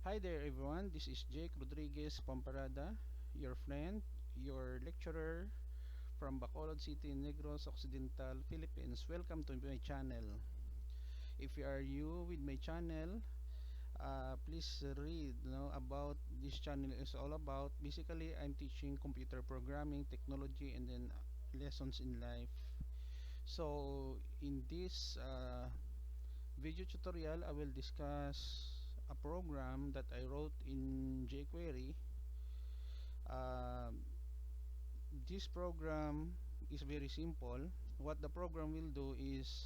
Hi there everyone, this is Jake Rodriguez Pomperada, your friend, your lecturer from Bacolod City, Negros Occidental, Philippines. Welcome to my channel. If you are new with my channel, please read about this channel is all about. Basically, I'm teaching computer programming, technology, and then lessons in life. So in this video tutorial, I will discuss a program that I wrote in jQuery. This program is very simple. What the program will do is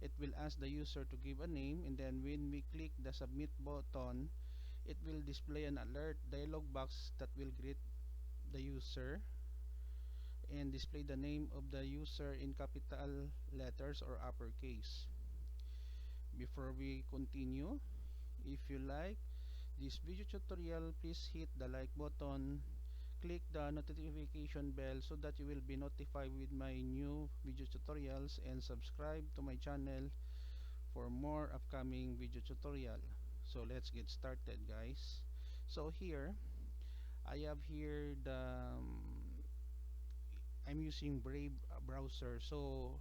it will ask the user to give a name, and then when we click the submit button, it will display an alert dialog box that will greet the user and display the name of the user in capital letters or uppercase. Before we continue, if you like this video tutorial, please hit the like button, click the notification bell so that you will be notified with my new video tutorials, and subscribe to my channel for more upcoming video tutorial. So let's get started, guys. So here I have here the I'm using Brave browser. So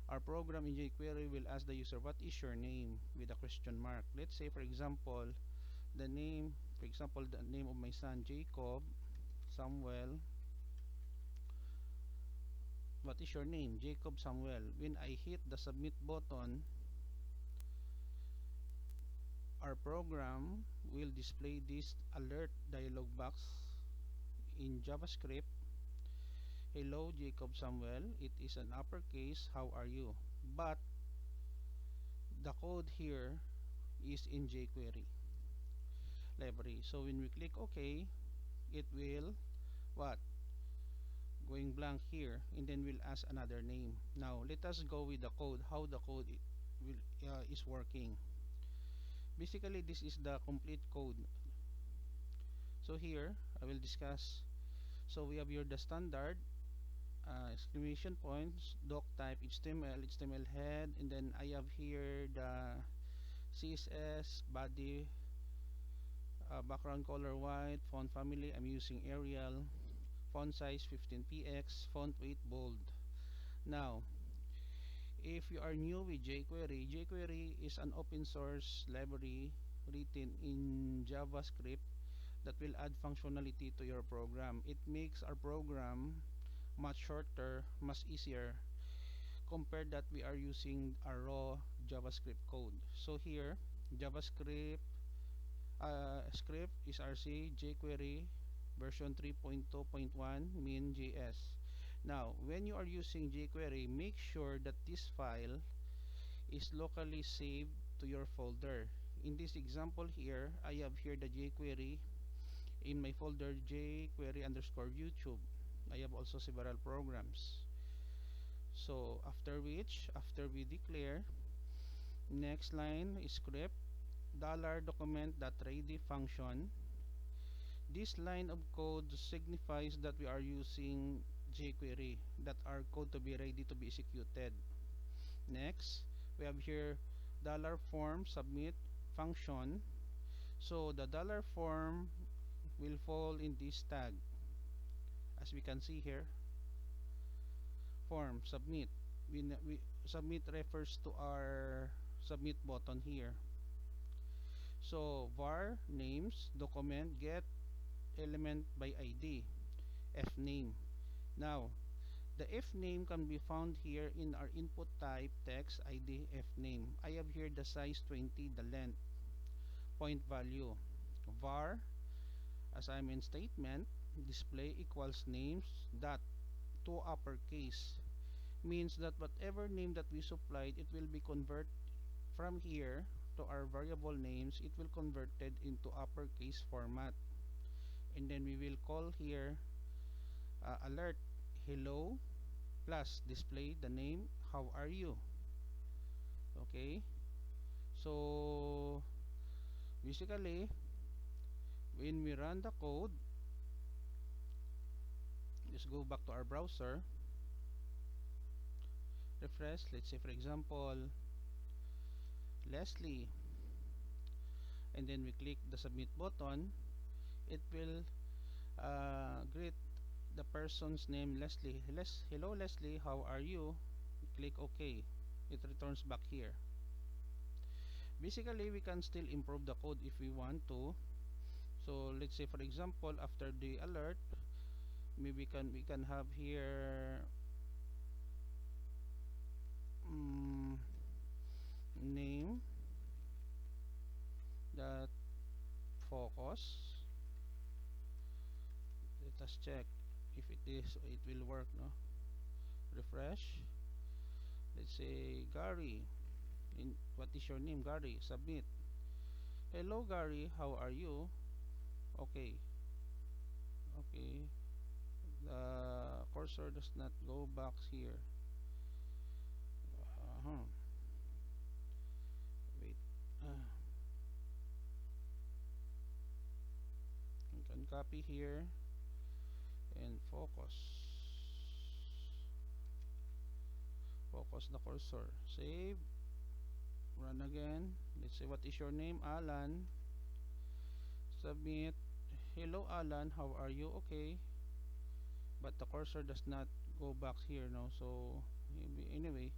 our program in jQuery will ask the user, what is your name, with a question mark. Let's say for example the name, the name of my son, Jacob Samuel. What is your name? Jacob Samuel. When I hit the submit button, our program will display this alert dialog box in JavaScript. Hello Jacob Samuel, it is an uppercase, how are you? But the code here is in jQuery library. So when we click OK, it will what? Going blank here, and then we'll ask another name. Now let us go with the code, how the code is working. Basically, this is the complete code. So here I will discuss. So we have here the standard exclamation points, doc type, HTML head, and then I have here the CSS body, background color white, font family I'm using Arial, font size 15px, font weight bold. Now if you are new with jQuery is an open source library written in JavaScript that will add functionality to your program. It makes our program much shorter, much easier compared that we are using a raw JavaScript code. So here JavaScript script is RC jQuery version 3.2.1 min.js. Now when you are using jQuery, make sure that this file is locally saved to your folder. In this example here, I have here the jQuery in my folder jQuery underscore YouTube. I have also several programs. So after we declare, next line is script $document.ready function. This line of code signifies that we are using jQuery, that our code to be ready to be executed. Next, we have here $form submit function. So the $form will fall in this tag. As we can see here, form submit. We submit refers to our submit button here. So var names document get element by ID fname. Now the fname can be found here in our input type text ID fname. I have here the size 20, the length, point value. Var assignment statement display equals names dot to uppercase, means that whatever name that we supplied, it will be converted from here to our variable names. It will converted into uppercase format, and then we will call here alert hello plus display the name how are you. Okay, so basically when we run the code, just go back to our browser, refresh. Let's say for example Leslie, and then we click the submit button, it will greet the person's name, Leslie. Hello Leslie, how are you? Click OK. It returns back here. Basically, we can still improve the code if we want to. So let's say for example, after the alert, maybe we can have here name that focus. Let us check if it will work, no? Refresh. Let's say Gary. What is your name? Gary. Submit. Hello Gary, how are you? Okay. Okay. The cursor does not go back here. Wait. You can copy here and focus. Focus the cursor. Save. Run again. Let's say what is your name? Alan. Submit. Hello Alan, how are you? Okay. But the cursor does not go back here, no? So anyway,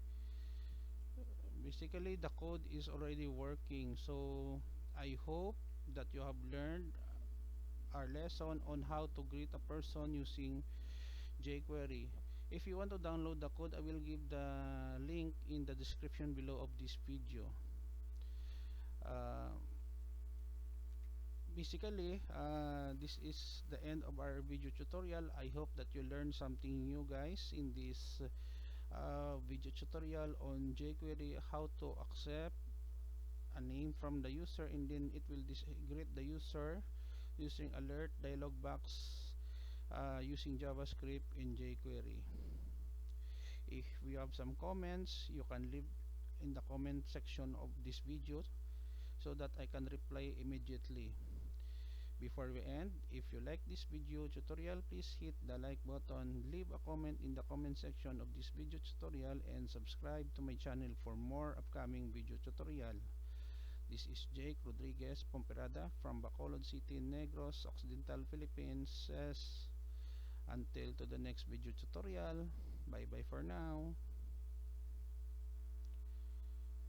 basically the code is already working. So I hope that you have learned our lesson on how to greet a person using jQuery. If you want to download the code, I will give the link in the description below of this video. Uh, Basically, this is the end of our video tutorial. I hope that you learned something new, guys, in this video tutorial on jQuery, how to accept a name from the user, and then it will greet the user using alert dialog box using JavaScript in jQuery. If we have some comments, you can leave in the comment section of this video so that I can reply immediately. Before we end, if you like this video tutorial, please hit the like button, leave a comment in the comment section of this video tutorial, and subscribe to my channel for more upcoming video tutorial. This is Jake Rodriguez Pomperada from Bacolod City, Negros Occidental, Philippines. Says, until to the next video tutorial, bye bye for now.